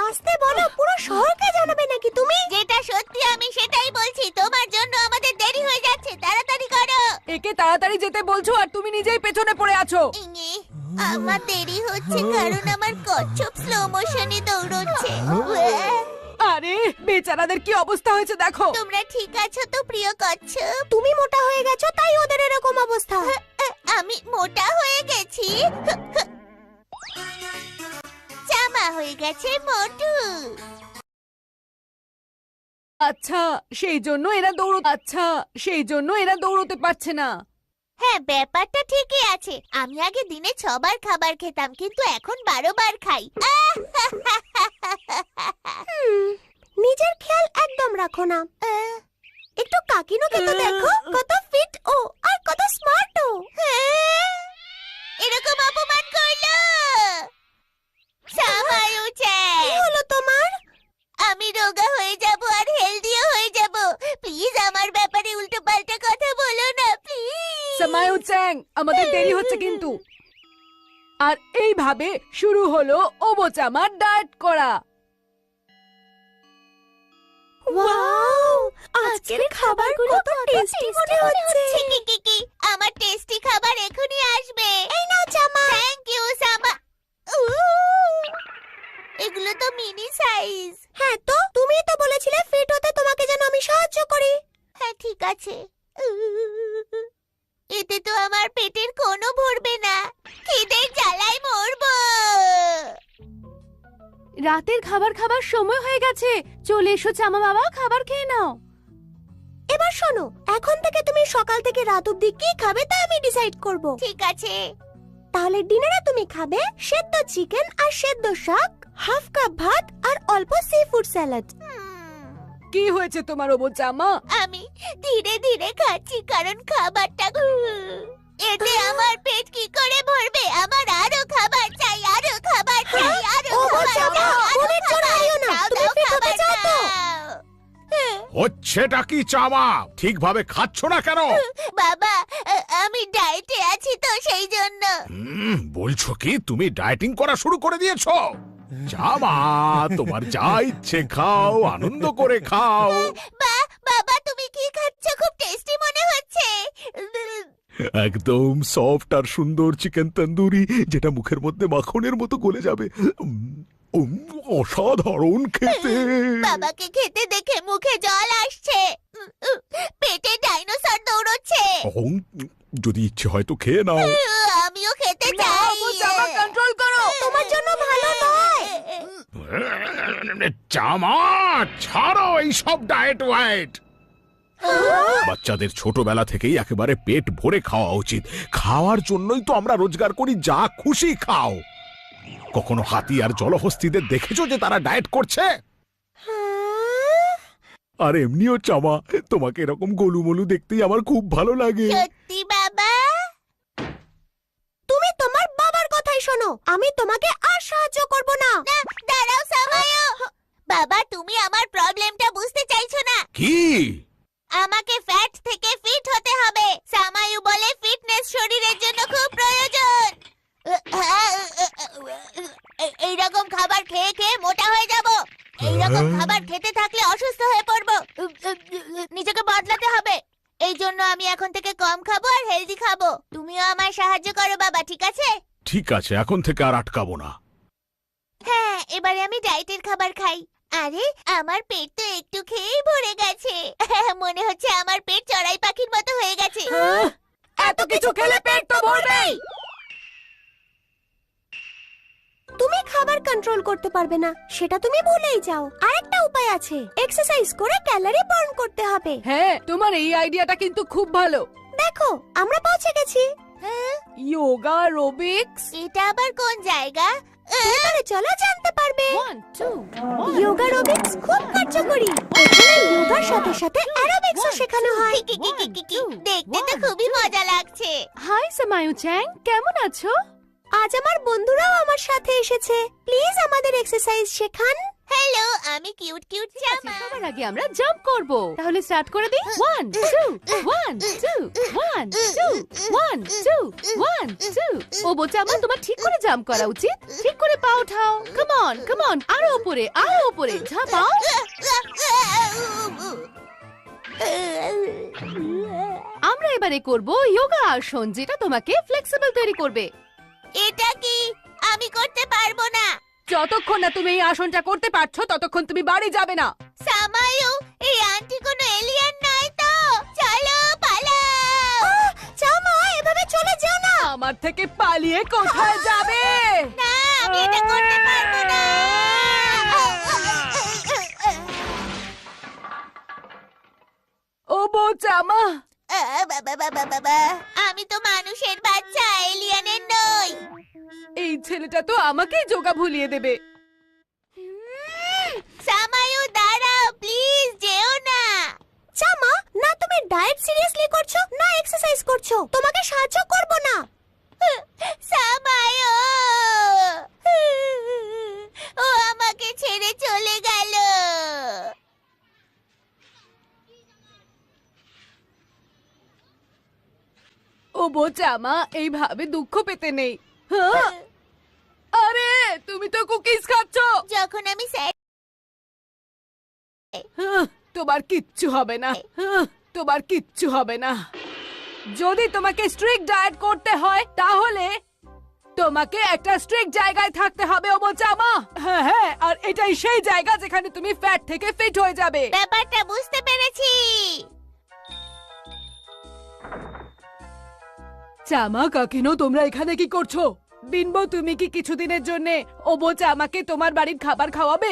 আসতে বলো, পুরো শহরকে জানাবে নাকি তুমি? যেটা সত্যি আমি সেটাই বলছি, তোমার জন্য আমাদের দেরি হয়ে যাচ্ছে, তাড়াতাড়ি করো। একে তাড়াতাড়ি যেতে বলছো আর তুমি নিজেই পেছনে পড়ে আছো। ইংগে, আমার দেরি হচ্ছে কারণ আমার কচ্ছপ স্লো মোশনে দৌড়চ্ছে। আরে বেচারাদের কি অবস্থা হয়েছে দেখো। তোমরা ঠিক আছো তো প্রিয় কচ্ছপ? তুমি মোটা হয়ে গেছো তাই ওদের এরকম অবস্থা। আমি মোটা হয়ে গেছি, জামা হয়ে গেছে মোটু। আচ্ছা সেই জন্য এরা দৌড়তে পারছে না। হ্যাঁ, ব্যাপারটা ঠিকই আছে। আমি আগে দিনে 6 বার খাবার খেতাম, কিন্তু এখন 12 বার খাই। নিজের খেয়াল একদম রাখো না। একটু কাকিনোকে তো দেখো, কত ফিট ও আর কত স্মার্ট ও। এরকম অপমান করলো সামায়ুচান। কি হলো তোমার? আমি রোগা হয়ে যাব আর হেলদিও হয়ে যাব। প্লিজ আমার ব্যাপারে উল্টোপাল্টা কথা বলো না প্লিজ। সামায়ুচ্যাং, আমাদের দেরি হচ্ছে কিন্তু। আর এইভাবে শুরু হলো ওবোচামার ডায়েট করা। ওয়াও, আজকের খাবারগুলো কত টেস্টি মনে হচ্ছে। কি আমার টেস্টি খাবার এখনই আসবে। এই নাও জামা। থ্যাংক ইউ সামা। এগুলো তো মিনি সাইজ। হ্যাঁ তো তুমিই তো বলেছিলে ফিট হতে তোমাকে যেন আমি সাহায্য করি। হ্যাঁ ঠিক আছে। এতে তো আমার পেটের কোনো ভরবে না, খিদের জ্বালায় মরবো। রাতের খাবার খাবার সময় হয়ে গেছে, চলে এসো চামা বাবা, খাবার খেয়ে নাও। এবার শোনো, এখন থেকে তুমি সকাল থেকে রাত অবধি কি খাবে তা আমি ডিসাইড করব। ঠিক আছে। তাহলে ডিনারে তুমি খাবে সেদ্ধ চিকেন আর সেদ্ধ শাক, হাফ কাপ ভাত আর অল্প সি ফুড স্যালাড। কি হয়েছে তোমার ওবোচামা? আমি ধীরে ধীরে খাচ্ছি কারণ খাবারটা এতে আমার পেট কি করে ভরবে। আমার আরো খাবার চাই, আরো খাবার চাই, আরো ও খাবার বাচ্চামা, চাই, মনের জোর হারিও না, দাও, তুমি দাও, fit হতে খাবার চাও তো? দাও। হচ্ছেটা কি চামা? ঠিকভাবে খাচ্ছ না কেন? বাবা, আমি ডায়েটে আছি তো সেই জন্য। বলছো কি তুমি ডায়েটিং করা শুরু করে দিয়েছো? চামা, তোমার যা ইচ্ছে খাও, আনন্দ করে খাও। বাবা তুমি কি খাচ্ছ? খুব টেস্টি মনে হচ্ছে। একদম সফট আর সুন্দর চিকেন তন্দুরি, যেটা মুখের মধ্যে মাখনের মতো গলে যাবে। অসাধারণ খেতে। বাবাকে খেতে দেখে মুখে জল আসছে, পেটে ডাইনোসর দৌড়চ্ছে। যদি ইচ্ছে হয় তো খেয়ে নাও। আমিও খেতে চাই। ওবোচামা কন্ট্রোল করো। তোমার জন্য ভালো নয়। চামা, ছাড়ো এইসব ডায়েট ওয়াইট। বাচ্চাদের ছোটবেলা থেকেই একেবারে পেট ভরে খাওয়া উচিত। খাওয়ার জন্যই তো আমরা রোজগার করি, যা খুশি খাও। কখনো হাতি আর জলহস্তিদের দেখেছো যে তারা ডায়েট করছে? আর এমনিও চামা, তোমাকে এরকম গোলুমলু দেখতেই আমার খুব ভালো লাগে। সত্যি বাবা? তুমি তোমার বাবার কথাই শোনো, আমি তোমাকে আর সাহায্য করব না। না, দাঁড়াও সামায়ু। বাবা তুমি আমার প্রবলেমটা বুঝতে চাইছো না। কি? আমাকে ফ্যাট থেকে ফিট হতে হবে। সামায়ু বলে ফিটনেস শরীরের জন্য খুব প্রয়োজন। এইরকম খাবার খেয়ে খেয়ে মোটা হয়ে যাব। এইরকম খাবার খেতে থাকলে অসুস্থ হয়ে পড়বো। নিজেকে বদলাতে হবে। এই জন্য আমি এখন থেকে কম খাবো আর হেলদি খাবো। তুমিও আমায় সাহায্য করো বাবা, ঠিক আছে? ঠিক আছে, এখন থেকে আর আটকাবো না। হ্যাঁ, এবারে আমি ডায়েটের খাবার খাই। আরে আমার পেট তো একটু খেয়েই ভরে গেছে। মনে হচ্ছে আমার পেট চড়াই পাখির মতো হয়ে গেছে। এত কিছু খেলে পেট তো ভরবেই। তুমি খাবার কন্ট্রোল করতে পারবে না, সেটা তুমি ভুলেই যাও। আরেকটা উপায় আছে, এক্সারসাইজ করে ক্যালোরি বার্ন করতে হবে। হ্যাঁ, তোমার এই আইডিয়াটা কিন্তু খুব ভালো। দেখো আমরা পৌঁছে গেছি। যোগা রোবিক্স। এটা আবার কোন জায়গা? ভেতরে চলো, জানতে পারবে। 1 2 যোগা রোবিক্স খুব কার্যকরী। এখানে যোগার সাথে সাথে অ্যারোবিক্সও শেখানো হয়। কি, দেখতে তো খুবই মজা লাগছে। হাই সামায়ুচ্যাং, কেমন আছো? আজ আমার বন্ধুরাও আমার সাথে এসেছে। প্লিজ আমাদের এক্সারসাইজ শেখান। হ্যালো, আমি কিউট কিউট জামা। সবার আগে আমরা জাম্প করব, তাহলে স্টার্ট করে দিই। 1 2 1 2 1 2 1 2 1 2। ও বোচামা, তোমার ঠিক করে জাম্প করা উচিত। ঠিক করে পা ওঠাও। কাম অন, আরো উপরে, ঝাঁপাও। আমরা এবারে করব যোগা আসন, যেটা তোমাকে ফ্লেক্সিবল তৈরি করবে। এটা কি? আমি করতে পারবো না। যতক্ষণ না তুমি এই আসনটা করতে পারছো ততক্ষণ তুমি বাড়ি যাবে না। সামায়ু, এই আন্টি কোনো এলিয়েন নয় তো? চলো পালাও। জামা, এভাবে চলে যাও না। আমার থেকে পালিয়ে কোথায় যাবে? না, আমি এটা করতে পারবো না। ও বোচামা, বাবা, আমি তো মানুষের বাচ্চা, এলিয়েনের নই। এই ছেলেটা তো আমাকেই যোগা ভুলিয়ে দেবে। সামায়ু, দাঁড়াও প্লিজ, যেও না। জামা, না তুমি ডায়েট সিরিয়াসলি করছো না এক্সারসাইজ করছো। তোমাকে সাহায্য করব না। সামায়ু, ও আমাকে ছেড়ে চলে গেল। ও বোচামা, এইভাবে দুঃখ পেতে নেই। হ্যাঁ? আরে তুমি তো কুকিজ খাচ্ছ। যখন আমি তোমার কিচ্ছু হবে না। তোমার কিচ্ছু হবে না। যদি তোমাকে স্ট্রিক্ট ডায়েট করতে হয় তাহলে তোমাকে একটা স্ট্রিক্ট জায়গায় থাকতে হবে ও বোচামা। হ্যাঁ, আর এটাই সেই জায়গা যেখানে তুমি ফ্যাট থেকে ফিট হয়ে যাবে। ব্যাপারটা বুঝতে পেরেছি। চামা কাকিনো, তোমরা এখানে কি করছো? বিনবো, তুমি কি কিছুদিনের জন্য ও বোচামাকে তোমার বাড়ির খাবার খাওয়াবে?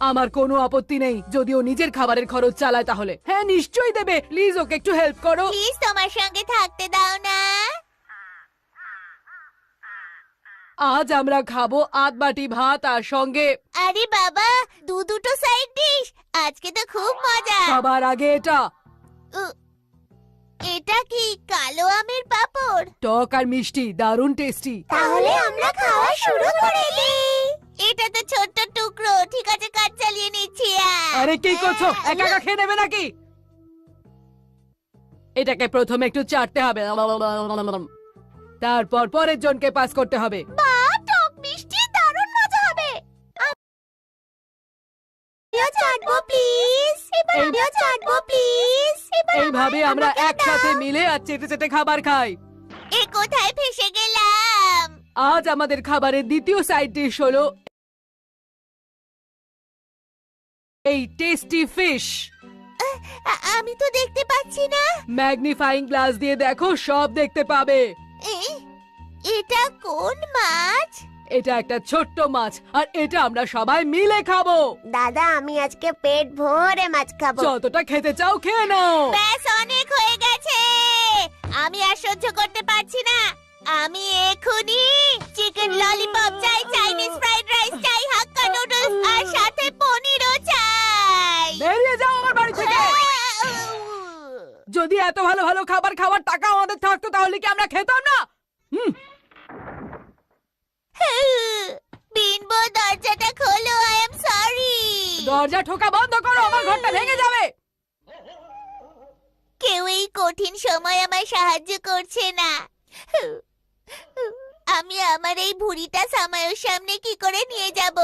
আমার কোনো আপত্তি নেই, যদি ও নিজের খাবারের খরচ চালায় তাহলে। হ্যাঁ, নিশ্চয়ই দেবে। প্লিজ ওকে একটু হেল্প করো। প্লিজ তোমার সঙ্গে থাকতে দাও না। আজ আমরা খাবো 8 বাটি ভাত আর সঙ্গে আরে বাবা, দুটো সাইড ডিশ। আজকে তো খুব মজা। সবার আগে এটা এটা কি কালো আমের পাপড়? টক আর মিষ্টি, দারুণ টেস্টি। তাহলে আমরা খাওয়া শুরু করে দিই। এটা তো ছোট্ট টুকরো। ঠিক আছে, কাজ চালিয়ে নিচ্ছি। আরে কি করছো? একা একা খেয়ে নেবে নাকি? এটাকে প্রথমে একটু চাটতে হবে, তারপর পরের জনকে পাস করতে হবে। টক মিষ্টি, দারুণ মজা হবে। আমিও চাটবো প্লিজ। আমিও চাটবো প্লিজ। এইভাবে আমরা একসাথে মিলে আর চেটে চেটে খাবার খাই। এ কোথায় ফেসে গেলাম? আজ আমাদের খাবারের দ্বিতীয় সাইড ডিশ হলো এই টেস্টি ফিশ। আমি তো দেখতে পাচ্ছি না। ম্যাগনিফাইং গ্লাস দিয়ে দেখো, সব দেখতে পাবে। এটা কোন মাছ? এটা একটা ছোট্ট মাছ, আর এটা আমরা সবাই মিলে খাবো। দাদা, আমি আজকে পেট ভরে মাছ খাবো। যতটা খেতে চাও খেয়ে নাও। ব্যাস, অনেক হয়ে গেছে। আমি আর সহ্য করতে পারছি না। আমি এখনি চিকেন ললিপপ চাই, চাইনিজ ফ্রাইড রাইস চাই, হাক্কা নুডলস আর সাথে পনিরও চাই। বেরিয়ে যাও আমার বাড়ি থেকে। যদি এত ভালো ভালো খাবার খাওয়ার টাকা আমাদের থাকতো তাহলে কি আমরা খেতাম না? বিনবো, দরজাটা খোলো। I am sorry. দরজা ঠোকা বন্ধ করো, আমার ঘরটা ভেঙে যাবে। কেউ এই কঠিন সময় আমায় সাহায্য করছে না। আমি আমার এই ভুঁড়িটা সামায়ের সামনে কি করে নিয়ে যাব?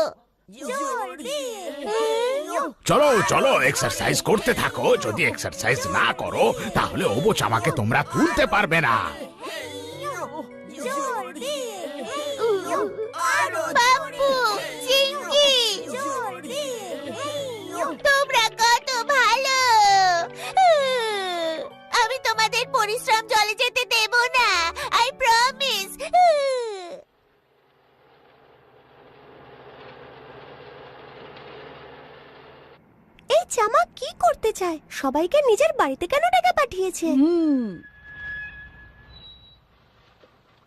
চলো চলো, এক্সারসাইজ করতে থাকো। যদি এক্সারসাইজ না করো তাহলে ও বোচামাকে তোমরা তুলতে পারবে না। বাপু, চিঙ্কি, তোমরা কত ভালো। আমি তোমাদের পরিশ্রম জলে যেতে দেব না। I promise. এই জামা কি করতে চায়? সবাইকে নিজের বাড়িতে কেন ডেকে পাঠিয়েছে?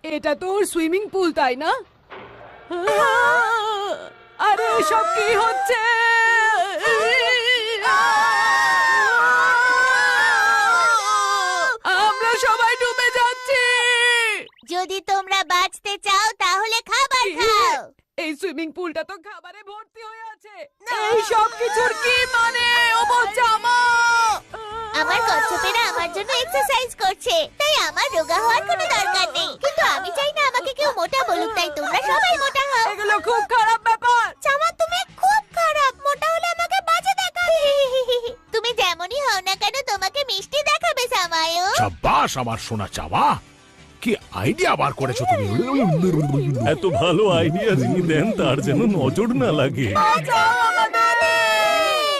এটা তো ওর সুইমিং পুল, তাই না? আরে এসব কি হচ্ছে? আমরা সবাই ডুবে যাচ্ছি। যদি তোমরা বাঁচতে চাও তাহলে খাবার খাও। এই সুইমিং পুলটা তো খাবারে ভর্তি হয়ে আছে। এই সব কিছুর কি মানে? ও জামা আমার কচ্ছপেরা আমার জন্য এক্সারসাইজ করছে, তাই আমার রোগা হওয়ার কোনো দরকার নেই। কিন্তু আমি চাই না আমাকে কেউ মোটা বলুক, তাই তোমরা সবাই মোটা হও। এগুলো খুব খারাপ ব্যাপার। জামা তুমি খুব খারাপ, মোটা হলে আমাকে বাজে দেখাবে। তুমি যেমনই হও না কেন তোমাকে মিষ্টি দেখাবে সামায়ু। সাব্বাস আমার সোনা চাওয়া, কি আইডিয়া বার করেছো তুমি। এত ভালো আইডিয়া যিনি দেন তার যেন নজর না লাগে। বাঁচাও